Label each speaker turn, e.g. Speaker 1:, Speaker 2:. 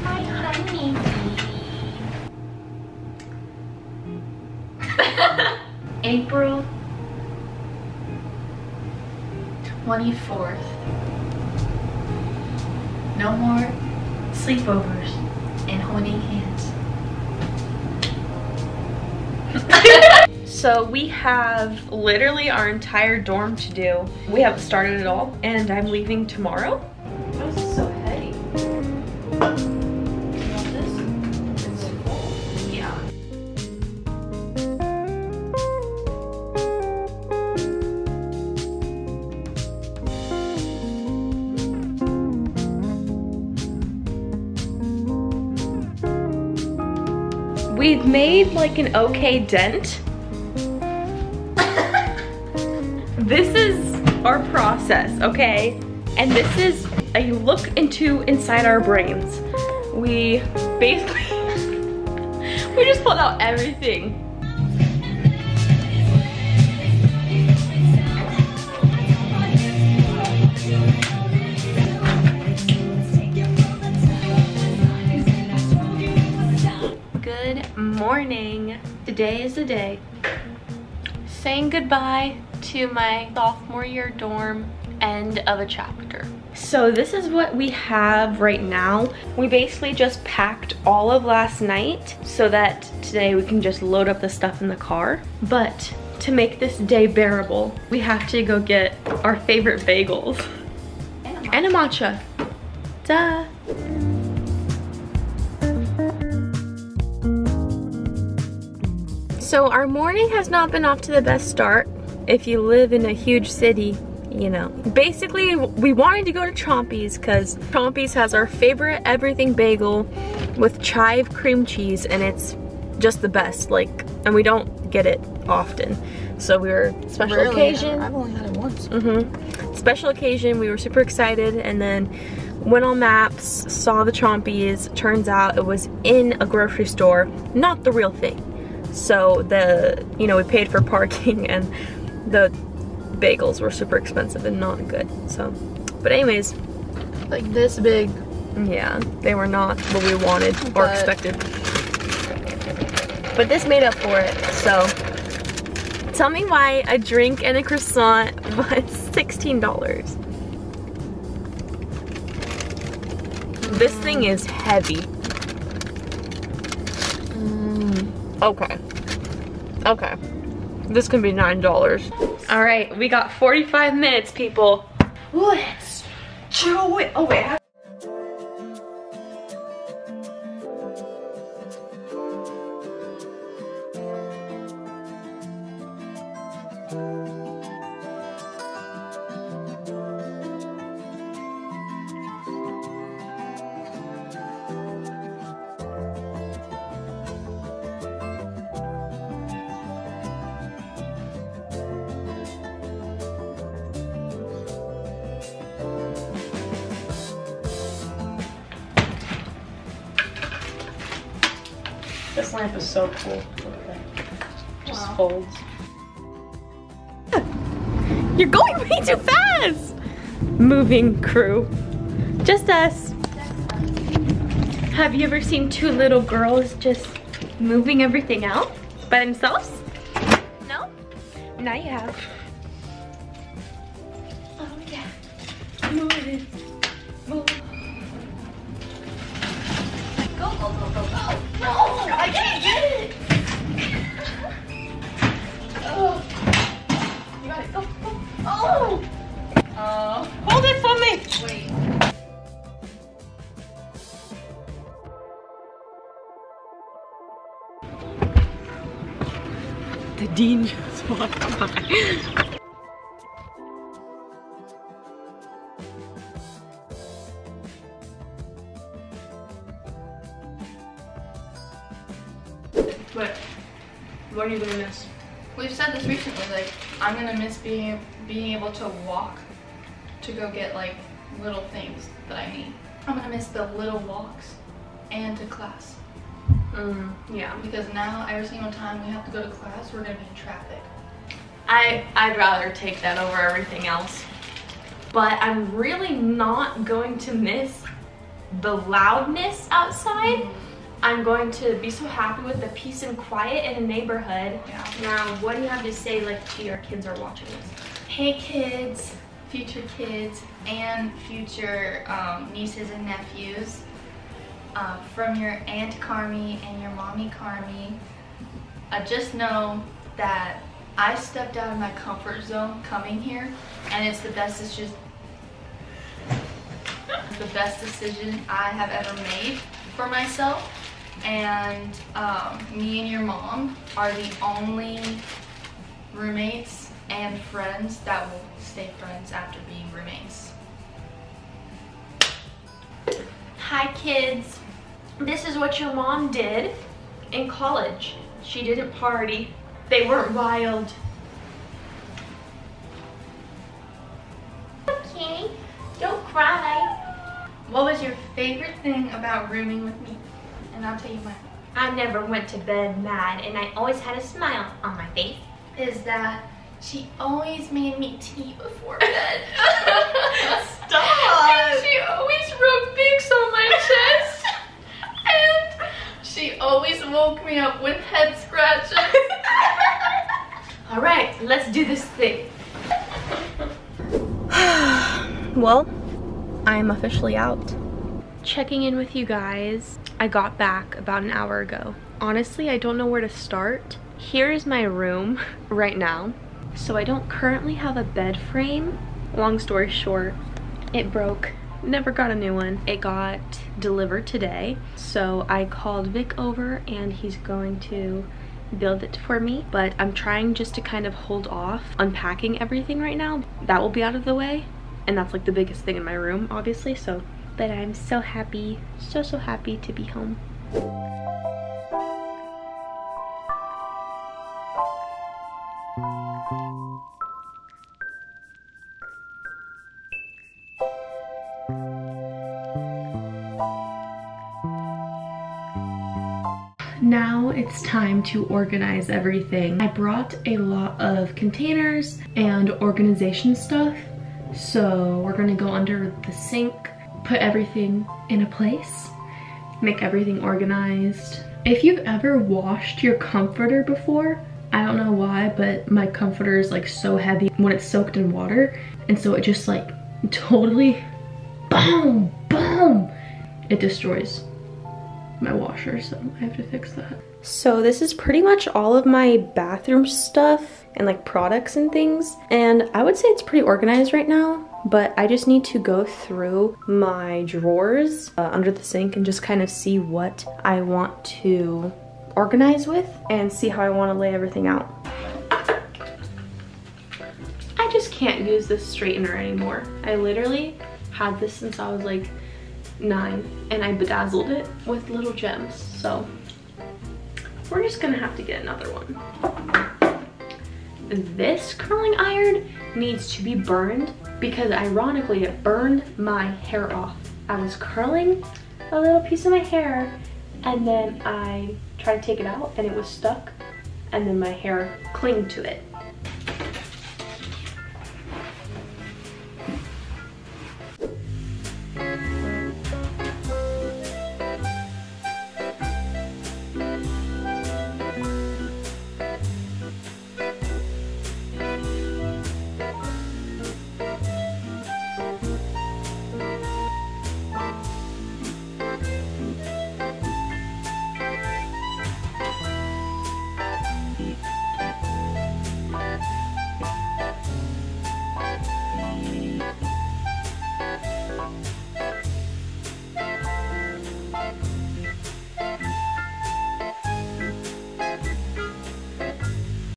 Speaker 1: My honey. April 24th. No more sleepovers and holding hands.
Speaker 2: So we have literally our entire dorm to do. We haven't started at all, and I'm leaving tomorrow.
Speaker 1: Why is this so heavy? You want this? It's full.
Speaker 2: Yeah. We've made like an okay dent. This is our process, okay? And this is a look inside our brains. We basically, we just pulled out everything. Good morning. Today is the day. Saying goodbye to my sophomore year dorm, end of a chapter. So this is what we have right now. We basically just packed all of last night so that today we can just load up the stuff in the car. But to make this day bearable, we have to go get our favorite bagels. And a matcha. Duh. So our morning has not been off to the best start. If you live in a huge city, you know. Basically, we wanted to go to Chompy's because Chompy's has our favorite everything bagel with chive cream cheese, and it's just the best. Like, and we don't get it often. So we were special occasion.
Speaker 1: I've only had it once.
Speaker 2: Special occasion, we were super excited, and then went on maps, saw the Chompy's. Turns out it was in a grocery store, not the real thing. So we paid for parking, and the bagels were super expensive and not good. So, but anyways,
Speaker 1: Like this big.
Speaker 2: yeah, they were not what we wanted or expected. But this made up for it. So, tell me why a drink and a croissant was $16. This thing is heavy. Okay. Okay. This can be $9. All right, we got 45 minutes, people.
Speaker 1: Let's do it. Oh wait.
Speaker 2: This lamp is so cool. Look at that. Just folds. You're going way too fast! Moving crew. Just us. Have you ever seen two little girls just moving everything out by themselves? No? Now you have. Oh yeah. Move it. Move.
Speaker 1: Go, go, go, go, go. No, I can't get it. Oh. You got it. Go, go. Oh.
Speaker 2: Hold it for me.
Speaker 1: Wait.
Speaker 2: The dean just walked by. What are you gonna miss?
Speaker 1: We've said this recently, like, I'm gonna miss being able to walk to go get like little things that I need. I'm gonna miss the little walks and to class.
Speaker 2: Yeah.
Speaker 1: Because now every single time we have to go to class, we're gonna be in traffic.
Speaker 2: I'd rather take that over everything else. But I'm really not going to miss the loudness outside, I'm going to be so happy with the peace and quiet in the neighborhood.
Speaker 1: Yeah.
Speaker 2: Now, what do you have to say like to your kids are watching this?
Speaker 1: Hey kids, future kids, and future nieces and nephews, from your Aunt Carmi and your Mommy Carmi, just know that I stepped out of my comfort zone coming here, and it's the best decision I have ever made for myself. And me and your mom are the only roommates and friends that will stay friends after being roommates.
Speaker 2: Hi kids, this is what your mom did in college. She didn't party. They weren't wild. Okay, don't cry.
Speaker 1: What was your favorite thing about rooming with me? And I'll tell you mine.
Speaker 2: I never went to bed mad, and I always had a smile on my face.
Speaker 1: Is that she always made me tea before bed.
Speaker 2: Stop!
Speaker 1: And she always rubbed Vicks on my chest. And she always woke me up with head scratches.
Speaker 2: All right, let's do this thing. Well, I'm officially out. Checking in with you guys. I got back about an hour ago. Honestly, I don't know where to start. Here is my room right now. So I don't currently have a bed frame. Long story short, it broke. Never got a new one. It got delivered today. So I called Vic over and he's going to build it for me. But I'm trying just to kind of hold off unpacking everything right now. That will be out of the way. And that's like the biggest thing in my room, obviously. But I'm so happy, so happy to be home. Now it's time to organize everything. I brought a lot of containers and organization stuff. So we're gonna go under the sink, put everything in a place, make everything organized. If you've ever washed your comforter before, I don't know why, but my comforter is like so heavy when it's soaked in water. And so it just like totally, boom, boom, it destroys my washer, so I have to fix that. So this is pretty much all of my bathroom stuff and like products and things. And I would say it's pretty organized right now, but I just need to go through my drawers under the sink and just kind of see what I want to organize with and see how I want to lay everything out. I just can't use this straightener anymore. I literally had this since I was like 9 and I bedazzled it with little gems, so we're just gonna have to get another one. This curling iron needs to be burned because ironically it burned my hair off. I was curling a little piece of my hair and then I tried to take it out and it was stuck and then my hair clinged to it.